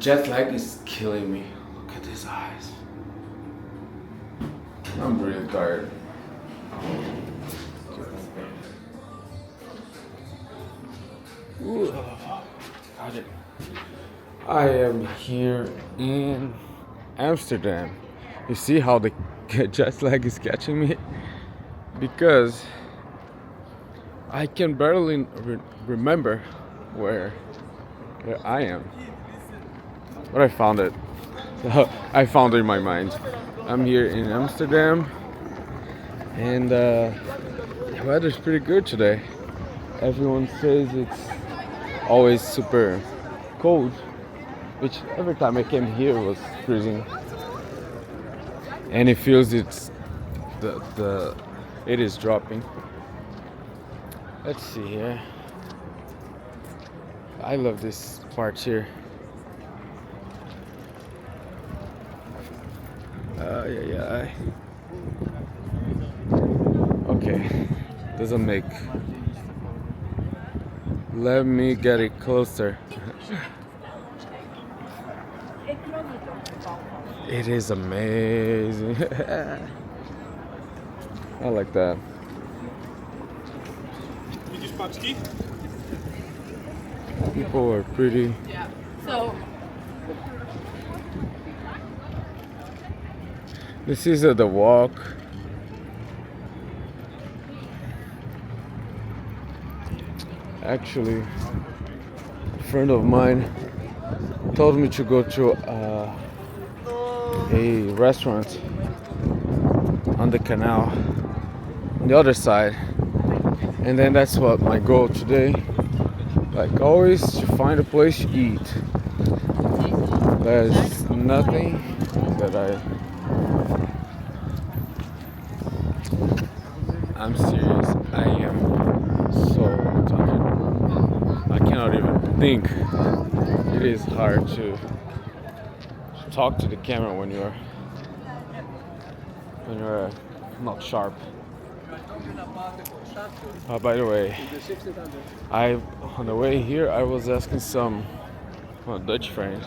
jet lag is killing me. Look at his eyes. I'm really tired. Ooh, got it. I am here in Amsterdam. You see how the jet lag is catching me? Because I can barely remember where I am. But I found it. I found it in my mind. I'm here in Amsterdam, and the weather's pretty good today. Everyone says it's always super cold, which every time I came here was freezing. And it feels it is dropping. Let's see here. I love this part here. Yeah. Okay, doesn't make. Let me get it closer. It is amazing. I like that. People are pretty. Yeah. So. This is the walk. Actually, a friend of mine told me to go to a restaurant on the canal on the other side, and then that's what my goal today. Like always, to find a place to eat. There's nothing that I'm serious. I am so tired. I cannot even think. It is hard to talk to the camera when you're not sharp. By the way, on the way here I was asking some Dutch friends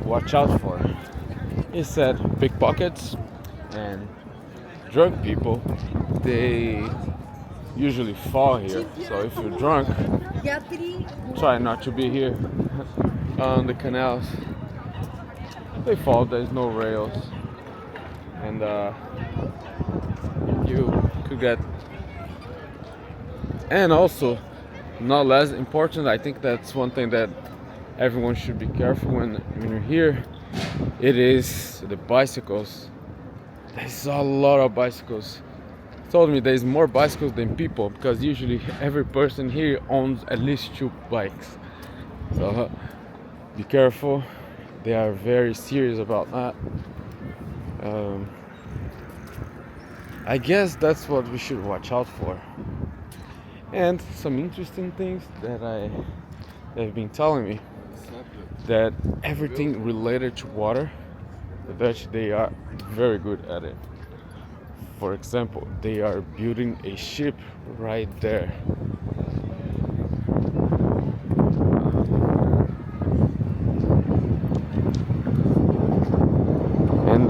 watch out for. He said pickpockets and drunk people, they usually fall here. So if you're drunk, try not to be here on the canals. They fall, there's no rails, and you could get. And also, not less important, I think that's one thing that everyone should be careful when you're here. It is the bicycles. There's a lot of bicycles. Told me there's more bicycles than people, because usually every person here owns at least 2 bikes. So be careful. They are very serious about that. I guess that's what we should watch out for. And some interesting things that they've been telling me, that everything related to water, the Dutch, they are very good at it. For example, they are building a ship right there. And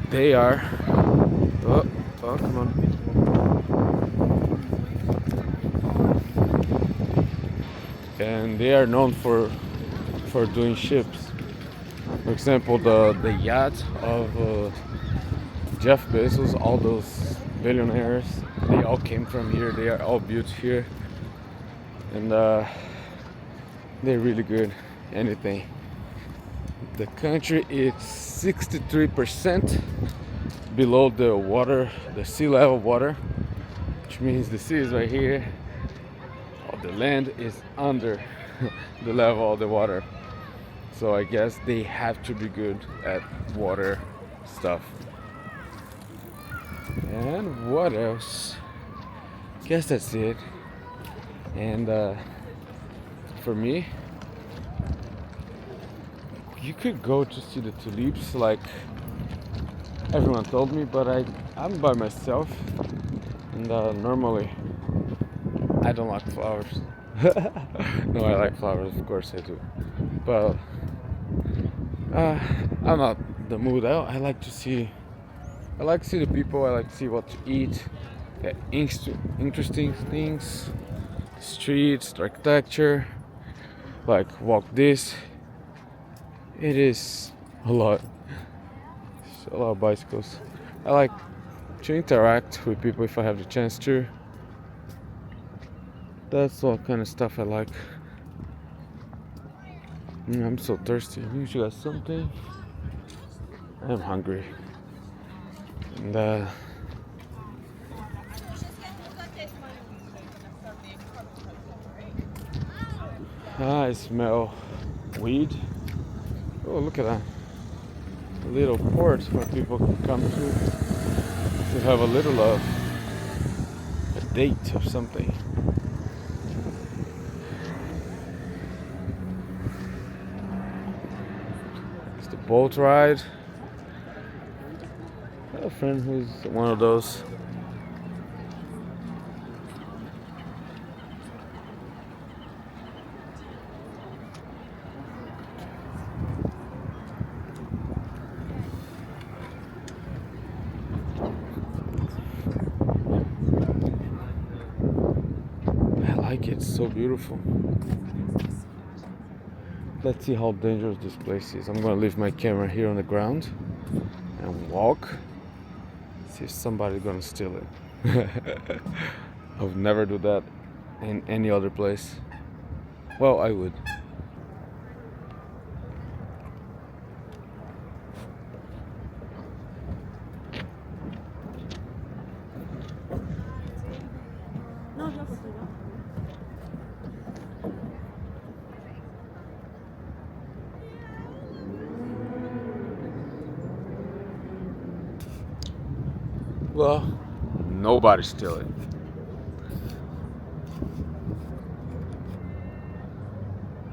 they are. Oh, come on. And they are known for doing ships. For example, the yacht of Jeff Bezos, all those billionaires, they all came from here. They are all built here, and they're really good. Anything. The country is 63% below the water, the sea level water, which means the sea is right here. All the land is under the level of the water. So I guess they have to be good at water stuff. And what else? Guess that's it. And for me, you could go to see the tulips like everyone told me, but I'm by myself, and normally I don't like flowers. No, I like flowers, of course I do. But uh, I'm not the mood. I like to see the people. I like to see what to eat. Interesting things, streets, architecture. Like walk this. It is a lot. It's a lot of bicycles. I like to interact with people if I have the chance to. That's all kind of stuff I like. I'm so thirsty. You got something? I'm hungry. And I smell weed. Oh, look at that. A little port where people can come to have a little of a date or something. It's the boat ride. I have a friend who's one of those. I like it, it's so beautiful. Let's see how dangerous this place is. I'm gonna leave my camera here on the ground and walk. See if somebody's gonna steal it. I would never do that in any other place. Well, I would. Well, nobody steal it.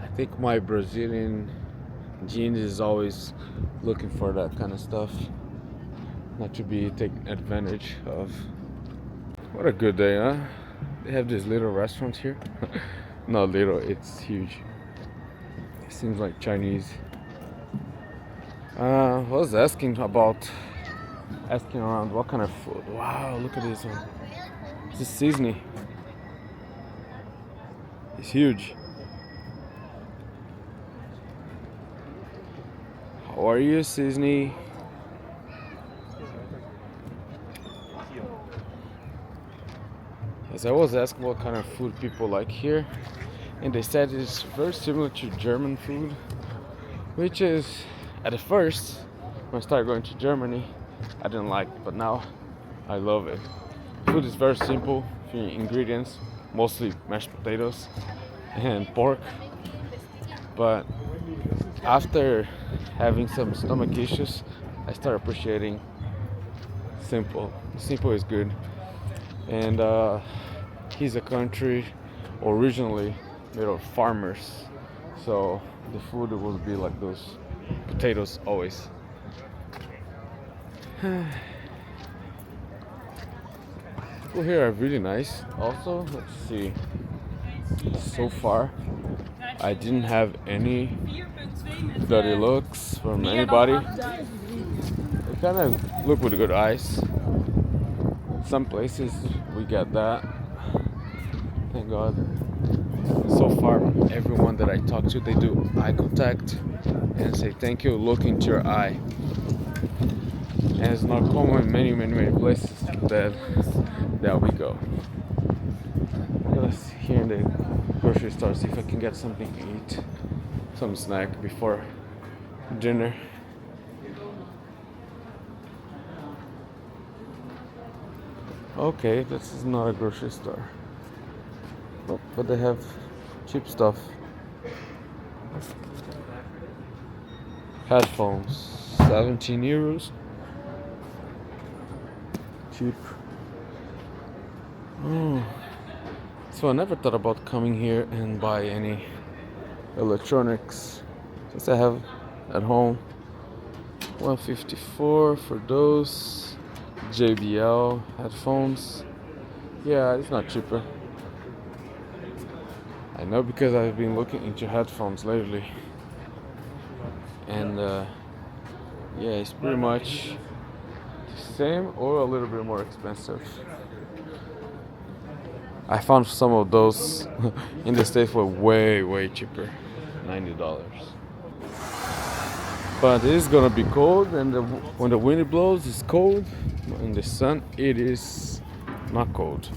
I think my Brazilian genes is always looking for that kind of stuff, not to be taken advantage of. What a good day, huh? They have this little restaurant here. Not little, it's huge. It seems like Chinese. I was asking around what kind of food. Wow, look at this one. It's a Disney. It's huge. How are you, Disney? As I was asked what kind of food people like here, and they said it's very similar to German food, which is, at the first, when I started going to Germany, I didn't like it, but now I love it. Food is very simple, few ingredients, mostly mashed potatoes and pork, but after having some stomach issues, I started appreciating simple. Simple is good. And he's a country originally made of farmers, so the food will be like those potatoes always. People here are really nice. Also, let's see. So far, I didn't have any dirty looks from anybody. They kind of look with good eyes. Some places we get that. Thank God. So far, everyone that I talk to, they do eye contact and say thank you, look into your eye. And it's not common in many places that we go. Let's here in the grocery store see if I can get something to eat, some snack before dinner. Okay, this is not a grocery store. Oh, but they have cheap stuff. Headphones, 17 euros. Cheap. So I never thought about coming here and buy any electronics, since I have at home. 154 for those JBL headphones. Yeah, it's not cheaper. I know because I've been looking into headphones lately, and yeah, it's pretty much the same or a little bit more expensive. I found some of those in the States were way cheaper, $90. But it is gonna be cold, and when the wind blows, it's cold. In the sun, it is not cold.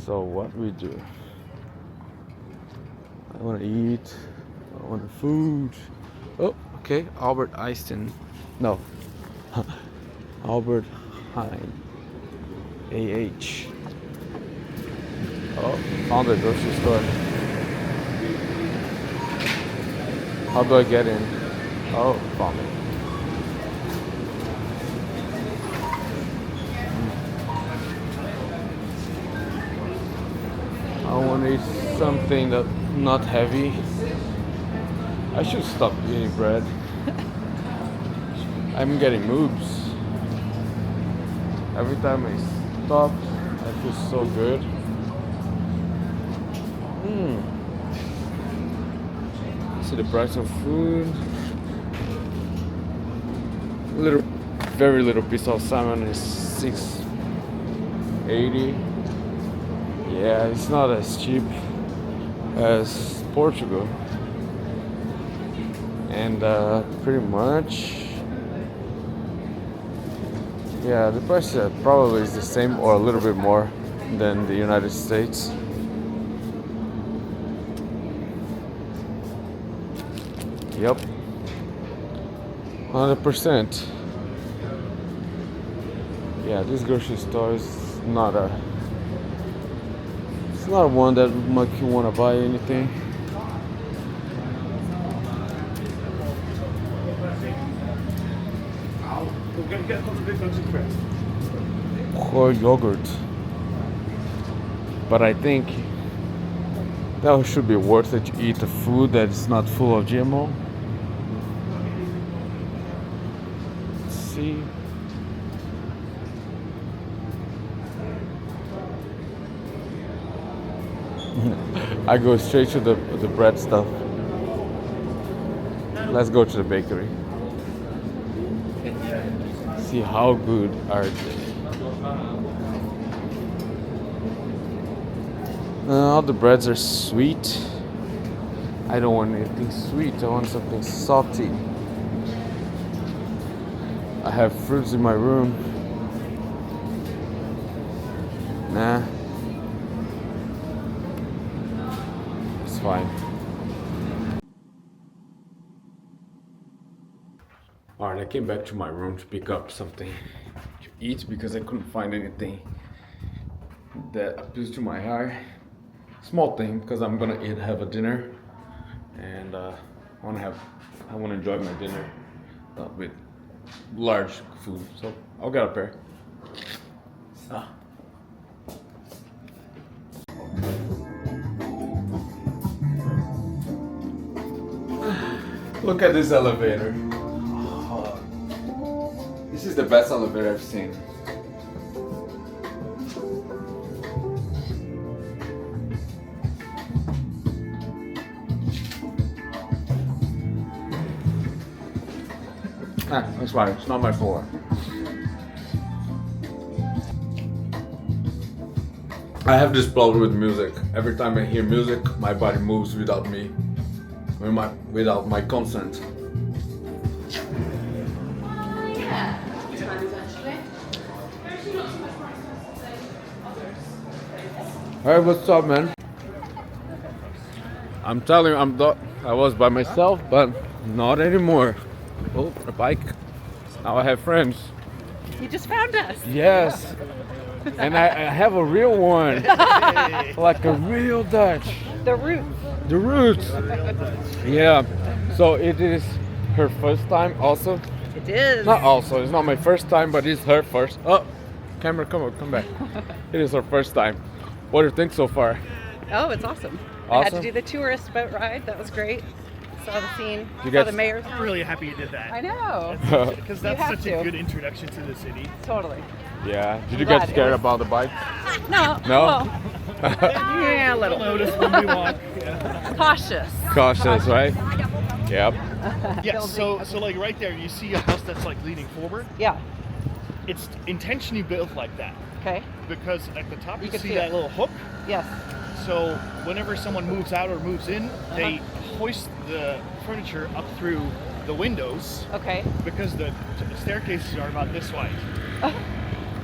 So what we do? I want to eat. I want food. Oh, okay. Albert Einstein. No. Albert Heijn. AH. Oh, found a grocery store. How do I get in? Oh, found it. I want to eat something that's not heavy. I should stop eating bread. I'm getting moves. Every time I stop, I feel so good. See the price of food. Very little piece of salmon is $6.80. Yeah, it's not as cheap as Portugal, and pretty much, yeah, the price probably is the same or a little bit more than the United States. Yep, 100%. Yeah, this grocery store is not it's not one that make you want to buy anything. Or yogurt. But I think that should be worth it to eat a food that is not full of GMO. Let's see. I go straight to the bread stuff. Let's go to the bakery. See how good are they. All the breads are sweet. I don't want anything sweet. I want something salty. I have fruits in my room. Nah. It's fine. Alright, I came back to my room to pick up something to eat because I couldn't find anything that appeals to my eye. Small thing, because I'm gonna have a dinner, and I wanna enjoy my dinner with large food. So I'll get a pair. Look at this elevator. This is the best elevator I've seen. That's fine. It's not my floor. I have this problem with music. Every time I hear music, my body moves without me, without my consent. Hey, what's up, man? I'm telling you, I was by myself, but not anymore. Oh, a bike. Now I have friends. You just found us. Yes. And I have a real one. Like a real Dutch. The roots. The roots. Yeah. So it is her first time also. It is. Not also. It's not my first time, but it's her first. Oh, camera, come back. It is her first time. What do you think so far? Oh, it's awesome. I had to do the tourist boat ride. That was great. Saw the scene. Saw the mayor's house. I'm really happy you did that. I know. Because that's such a good introduction to the city. Totally. Yeah. Did you get scared about the bike? No. No? Well, Yeah, a little. Notice when we walk. Yeah. Cautious. Cautious, right? Yep. Yeah. So like right there, you see a house that's like leaning forward. Yeah. It's intentionally built like that Okay. because at the top you can see see that it. little hook. Yes. So whenever someone moves out or moves in, they hoist the furniture up through the windows Okay. because the staircases are about this wide.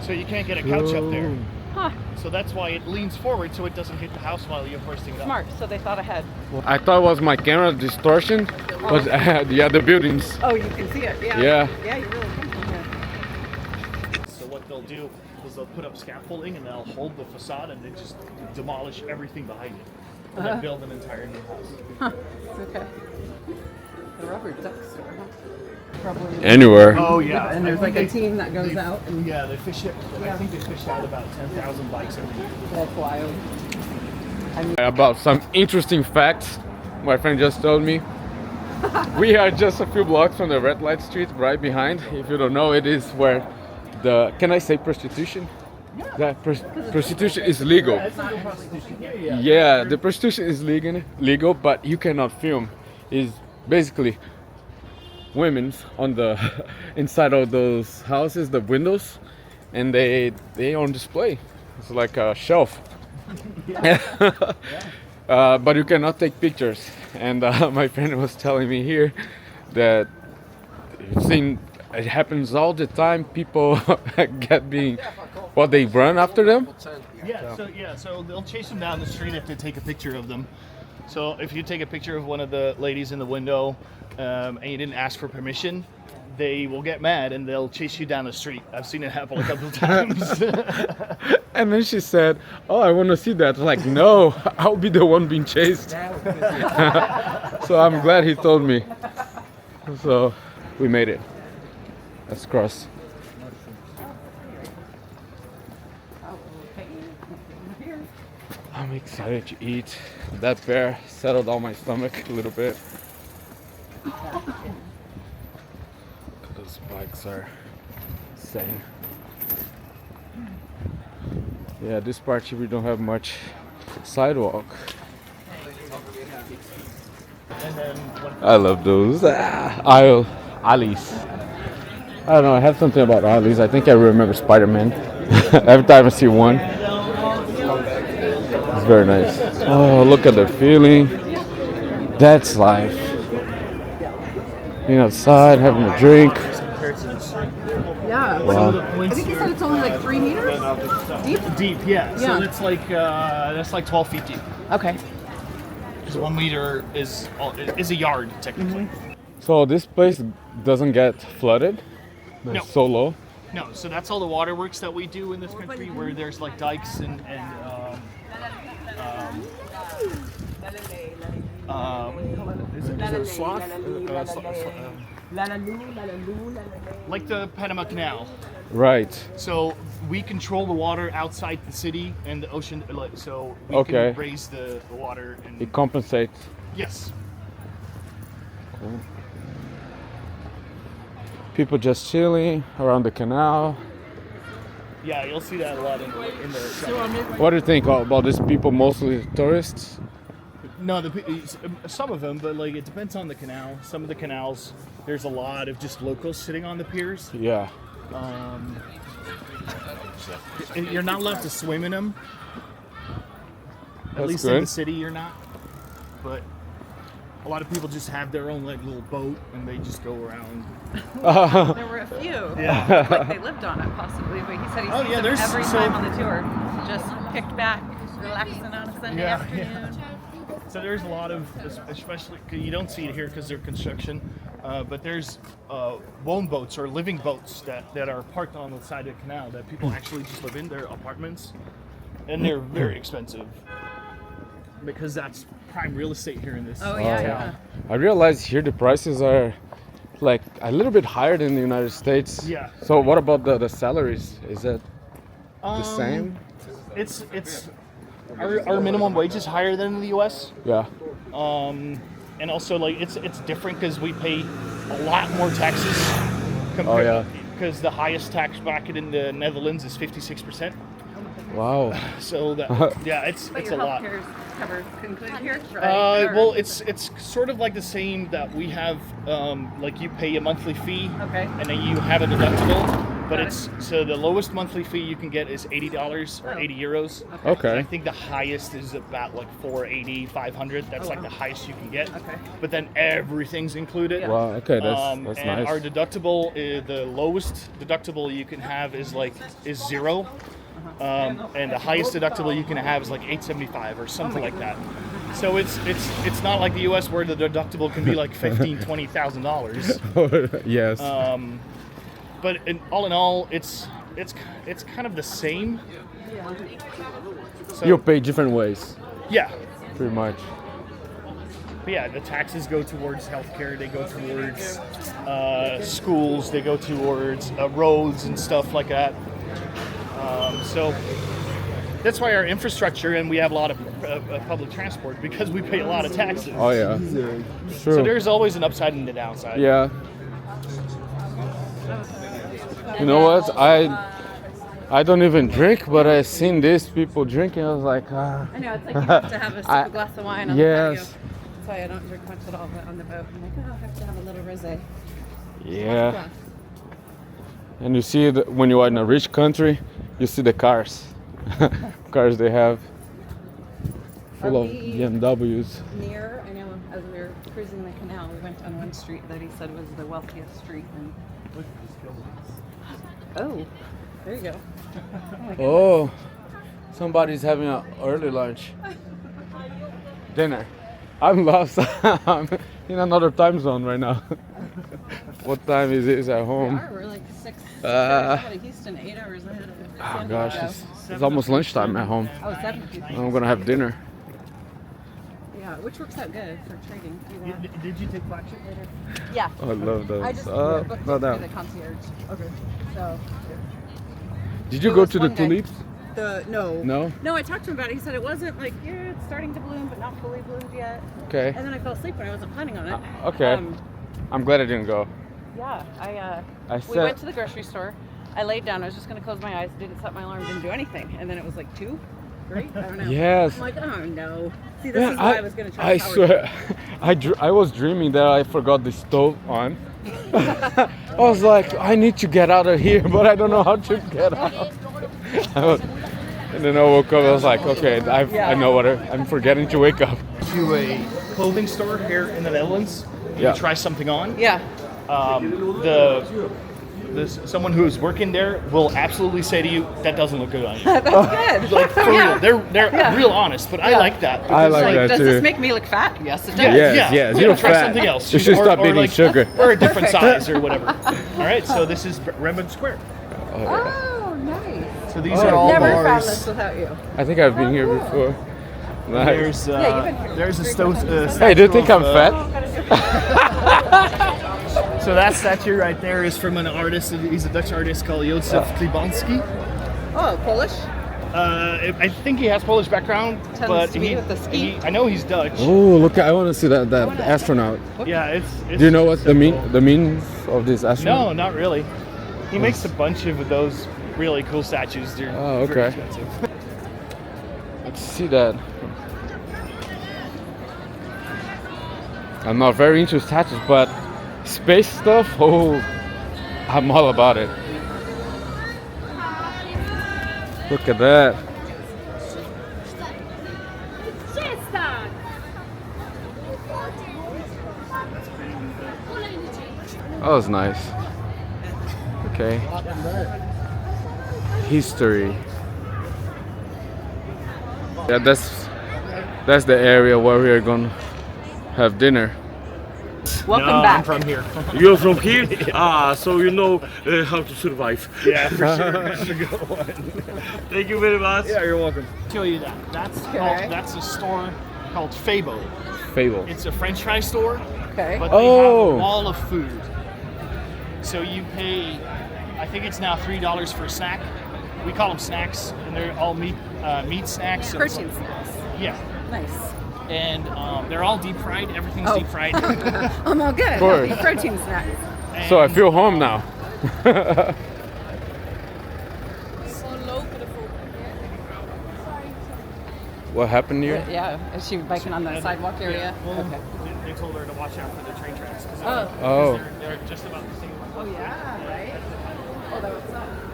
So you can't get a couch up there. Huh. So that's why it leans forward so it doesn't hit the house while you're hoisting it up. Smart. So they thought ahead. I thought it was my camera distortion, but yeah, the buildings. Oh, you can see it. Yeah. Yeah. Yeah, you really can from here. So what they'll do is they'll put up scaffolding and they'll hold the facade and then just demolish everything behind it. And then build an entire new house. Huh. Okay. The rubber duck store, huh? Probably. Anywhere. Oh yeah. And there's like a team that goes out and Yeah, they fish it. I think they fished out about 10,000 bikes every year. that's wild. About some interesting facts my friend just told me. We are just a few blocks from the red light street right behind. If you don't know, it is where the, can I say prostitution? That prostitution is legal. Yeah, the prostitution is legal, but you cannot film. It's basically women's on the inside of those houses, the windows, and they on display. It's like a shelf. But you cannot take pictures. And my friend was telling me here that it happens all the time. People get being, well, they run after them. So they'll chase them down the street if they take a picture of them. So if you take a picture of one of the ladies in the window and you didn't ask for permission, they will get mad and they'll chase you down the street. I've seen it happen a couple of times. And then she said, "Oh, I want to see that." Like, no, I'll be the one being chased. So I'm glad he told me. So we made it. Let's cross. I'm excited to eat. That bear settled on my stomach a little bit. Those bikes are insane. Yeah, this part here we don't have much sidewalk. And then I love those alleys. I don't know, I have something about alleys. I think I remember Spider-Man. Every time I see one. It's very nice. Oh, look at the feeling. That's life. Being outside, having a drink. Yeah. Wow. I think you said it's only like 3 meters deep. deep, yeah. So Yeah. that's like 12 feet deep. Okay. Because 1 meter is a yard technically. So this place doesn't get flooded? No. It's so low? No, so that's all the waterworks that we do in this country, where there's like dikes and is it a slough? Like the Panama Canal. Right. So we control the water outside the city and the ocean, so we Okay. can raise the water. And It compensates. yes, Cool. People just chilling around the canal. yeah, you'll see that a lot in the. What do you think about these people? Mostly tourists? No, some of them, but like it depends on the canal. Some of the canals, there's a lot of just locals sitting on the piers. Yeah. You're not allowed to swim in them. At That's least in good. the city, you're not. But a lot of people just have their own like little boat and they just go around. There were a few. Yeah. Like they lived on it possibly, but he said he Oh, sees yeah, them there's every so- time on the tour. Just kicked back, relaxing on a Sunday Yeah, afternoon. So there's a lot of, especially you don't see it here because they're construction, but there's woan boats or living boats that are parked on the side of the canal that people actually just live in their apartments, and they're very expensive because that's prime real estate here in this Oh yeah, town. yeah. I realize here the prices are like a little bit higher than the United States. Yeah. So what about the salaries? Is that the same? It's our minimum wage is higher than in the U.S. Yeah. And also like it's different because we pay a lot more taxes. Oh, yeah. Because the highest tax bracket in the Netherlands is 56%. Wow. So that yeah, it's But a your lot. healthcare is covered included here, right? Or- Well, it's sort of like the same that we have. Like you pay a monthly fee, Okay. and then you have a deductible. But Got it. it's so the lowest monthly fee you can get is $80 or Oh. 80 euros. Okay. And I think the highest is about like 480, 500. That's Oh, like wow. the highest you can get. Okay. But then everything's included. Yeah. Wow. Okay, that's And nice. our deductible, the lowest deductible you can have is zero. And the highest deductible you can have is like $875 or something like that. So it's not like the U.S. where the deductible can be like $15,000-$20,000. Yes. But all in all, it's kind of the same. So, You pay different ways, yeah, pretty much. but yeah. The taxes go towards healthcare. They go towards schools. They go towards roads and stuff like that. So that's why our infrastructure, and we have a lot of public transport because we pay a lot of taxes. Oh yeah. True. So there's always an upside and a downside. Yeah. You know what? I don't even drink, but I seen these people drinking. I was like, I know, it's like you have to have a sip I- of glass of wine on yes. the patio. That's why I don't drink much at all, but on the boat, I'm like, oh, I have to have a little rosé. yeah. And you see when you are in a rich country, you see the cars, cars they have, full Are of we BMWs. Near, I know, as we were cruising the canal, we went on one street that he said was the wealthiest street. And... Oh, there you go. Oh, my Oh, somebody's having an early lunch, dinner. I'm lost. I'm in another time zone right now. What time is it at We home? are, we're like 6 Uh, hours out of Houston, 8 hours ahead of Oh San gosh, Diego. it's almost lunchtime at home. Oh, 7 people. I'm gonna have dinner. Yeah, which works out good for trading. You want Did you take flagship? later? Yeah. I love those. I just Oh, booked no it doubt. through the concierge. Okay. So Did you There go was to the one guy- tulips? no. No? No, I talked to him about it. He said it wasn't like, yeah, it's starting to bloom, but not fully bloomed yet. Okay. And then I fell asleep when I wasn't planning on it. Okay. I'm glad I didn't go. Yeah, I we said- went to the grocery store. I laid down. I was just gonna close my eyes. Didn't set my alarm. Didn't do anything. And then it was like 2. Great. I don't know. Yes. I'm like, oh no. See, this is why I was gonna try. I power swear, I was dreaming that I forgot the stove on. I was like, I need to get out of here, but I don't know how to get out. And then I woke up. I was like, okay, I know what I'm forgetting to wake up. To a clothing store here in the Netherlands. Yeah. You try something on. Yeah. Someone who's working there will absolutely say to you, "That doesn't look good on you." That's good. Like for Yeah. real, they're Yeah. real honest. But I Yeah. like that. I because, like that does too. this make me look fat? Yes, it does. Yes, you're try fat. something else. You should stop or eating like, sugar. or a different size or whatever. All right, so this is Redmond Square. Oh, nice. So these Oh, are all Never found bars. this without you. I think I've been here cool. before. Nice. There's Yeah, you've been here there's a 3 times. Hey, do you think I'm fat? So that statue right there is from an artist. He's a Dutch artist called Jozef Klibanski. Oh, Polish? I think he has Polish background, Tends but to be with the ski. I know he's Dutch. Oh, look! I want to see that astronaut. Yeah, it's Do you know what so cool. the meaning of this astronaut? No, not really. He makes a bunch of those really cool statues. They're Oh, very okay. expensive. Let's see that. I'm not very into statues, but space stuff, oh, I'm all about it. Look at that. That was nice. Okay. History. Yeah, that's the area where we are gonna have dinner. Welcome No, back. I'm from here. You're from here? So you know how to survive. Yeah, for sure. That's a good one. Thank you very much. Yeah, you're welcome. Show you that. Okay. That's a store called Fabo. Fable. It's a French fry store, Okay. but they Oh. have a wall of food. So you pay, I think it's now $3 for a snack. We call them snacks, and they're all meat snacks. and Protein snacks. Yeah, Nice. and they're all deep fried. Everything's Oh. deep fried. I'm all good. course. Healthy protein snacks. So I feel home now. What happened here? Yeah, is she biking on the sidewalk area? Well, Okay. they told her to watch out for the train tracks because Oh. they're just about the same. Oh yeah, right? Oh, that was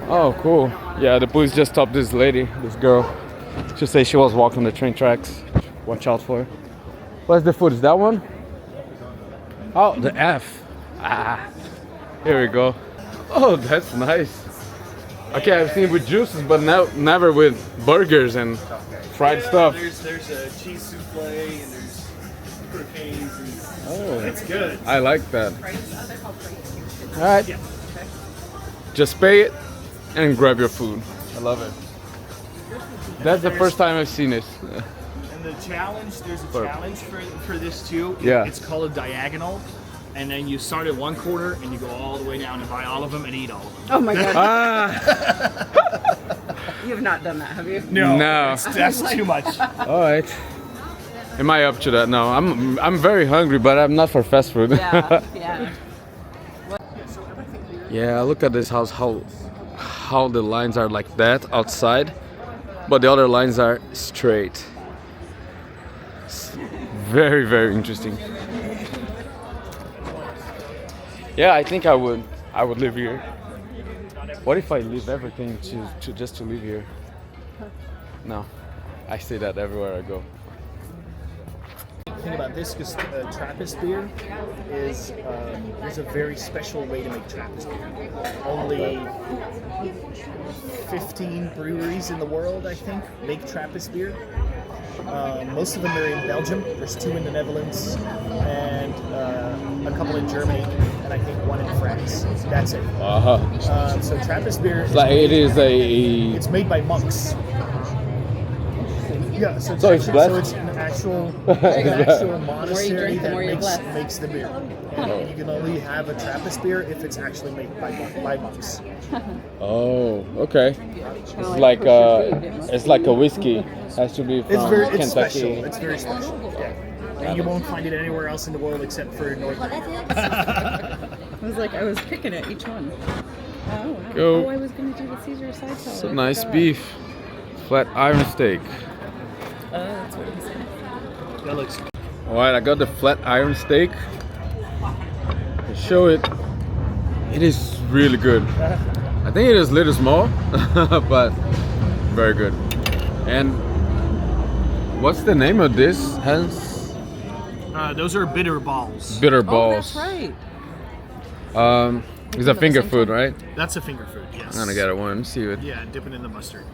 Oh, cool. Yeah, the police just stopped this lady, this girl. She said she was walking the train tracks. Watch out for her. What's the food? Is that one? Oh, the F. Ah, here we go. Oh, that's nice. Okay, I've seen it with juices, but never with burgers and fried stuff. There's a cheese souffle and there's croquets and Oh, it's good. I like that. All right. Just pay it and grab your food. I love it. That's the first time I've seen this. And the challenge, there's a Perfect. challenge for this too. Yeah. It's called a diagonal. And then you start at one quarter and you go all the way down and buy all of them and eat all of them. Oh my god. Ah, You have not done that, have you? No. That's too much. all right. Am I up to that? No, I'm very hungry, but I'm not for fast food. Yeah, yeah. Yeah, look at this house. How the lines are like that outside, but the other lines are straight. It's very, very interesting. Yeah, I think I would live here. What if I leave everything to just to live here? No, I say that everywhere I go. The thing about this, because Trappist beer is a very special way to make Trappist beer. Only 15 breweries in the world, I think, make Trappist beer. Most of them are in Belgium. There's 2 in the Netherlands, and a couple in Germany, and I think 1 in France. That's it. So Trappist beer is it's made by monks. Yeah, so it's blessed? it's an actual monastery drink, the more you're that blessed. makes the beer. And you can only have a Trappist beer if it's actually made by monks. Oh, okay. It's like a whiskey. Has to be from It's Kentucky. special. It's very special. Yeah. And you won't find it anywhere else in the world except for North America. I was like, I was picking at each one. Oh, wow. Go. Oh, I was going to do the Caesar side salad. It's a nice beef, flat iron steak. That's what he said. That looks. All right, I got the flat iron steak. To show it, it is really good. I think it is a little small, but very good. And what's the name of this, Hans? Those are bitter balls. Bitter Oh, balls. that's right. It's a finger food, right? That's a finger food. Yes. I'm gonna get one. See it. Yeah, dip it in the mustard.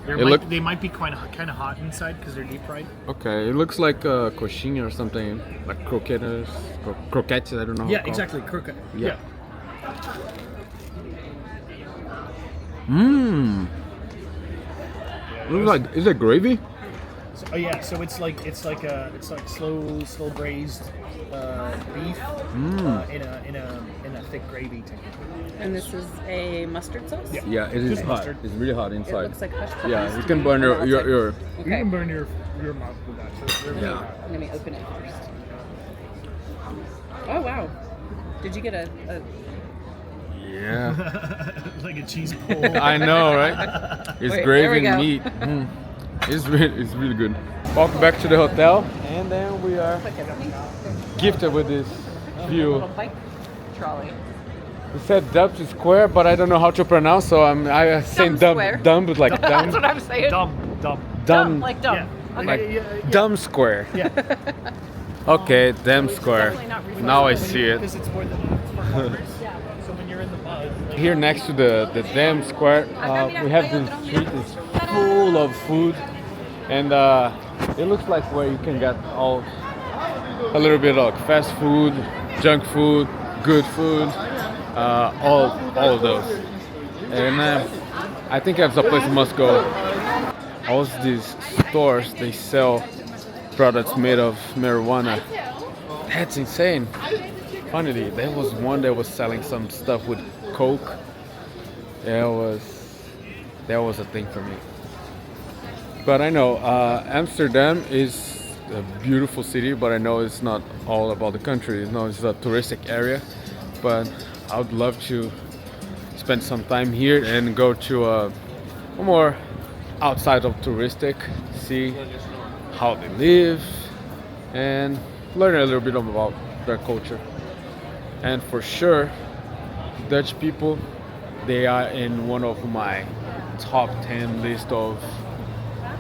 They might be kind of hot inside because they're deep fried. Okay, it looks like a coxinha or something, like croquettes, croquettes. I don't know. Yeah, exactly. Croquette. Yeah. Mmm. Looks like, is it gravy? Oh yeah, so it's like slow braised beef in a thick gravy technically. And this is a mustard sauce? Yeah. Yeah, it is Just hot. mustard. It's really hot It inside. looks like hush puppies. Yeah, you to can me. burn Oh, it's like- your You Okay, can burn your mouth with that. So it's really Yeah. hot. let me open it first. Oh, wow. Did you get a Yeah. Like a cheese pull. I know, right? It's Wait, there gravy we and go. meat. It's really good. Welcome back to the hotel, and then we are gifted with this view. little bike trolley? It said Dutch Square, but I don't know how to pronounce, so I'm saying dumb, Square. dumb, but like That's what dumb, I'm saying. dumb, Like dumb. Yeah. Okay. like dumb square. Yeah. Okay, damn square. definitely not refundable. Now I see it. Because it's for farmers. So when you're in the mud. like- Here next to the dam square, we have this street that's full of food, and it looks like where you can get a little bit of fast food, junk food, good food, all of those. And I think that's a place you must go. All these stores, they sell products made of marijuana. That's insane. Finally, there was one that was selling some stuff with coke. That was a thing for me. But I know Amsterdam is a beautiful city, but I know it's not all about the country. It's a touristic area. But I would love to spend some time here and go to a more outside of touristic, see how they live, and learn a little bit about their culture. And for sure, Dutch people, they are in one of my top 10 list of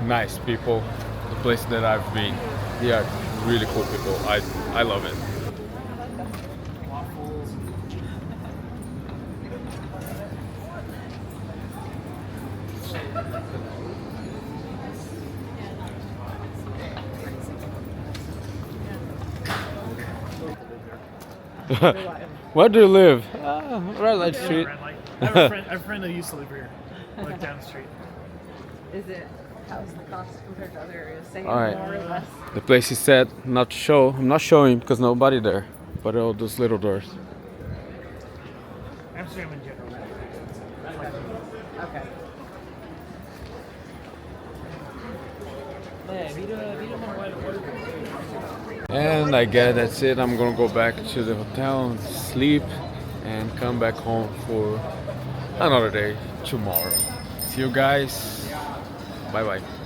nice people. The places that I've been, they are really cool people. I love it. Where do you live? Red Light Street. I have a friend who used to live here, like down the street. Is it, how's the cost compared to other areas? Same, Alright. more or less? The place he said not to show. I'm not showing because nobody there. But all those little doors. Amsterdam in general. Okay. And I guess that's it. I'm gonna go back to the hotel and sleep and come back home for another day tomorrow. See you guys. Bye bye.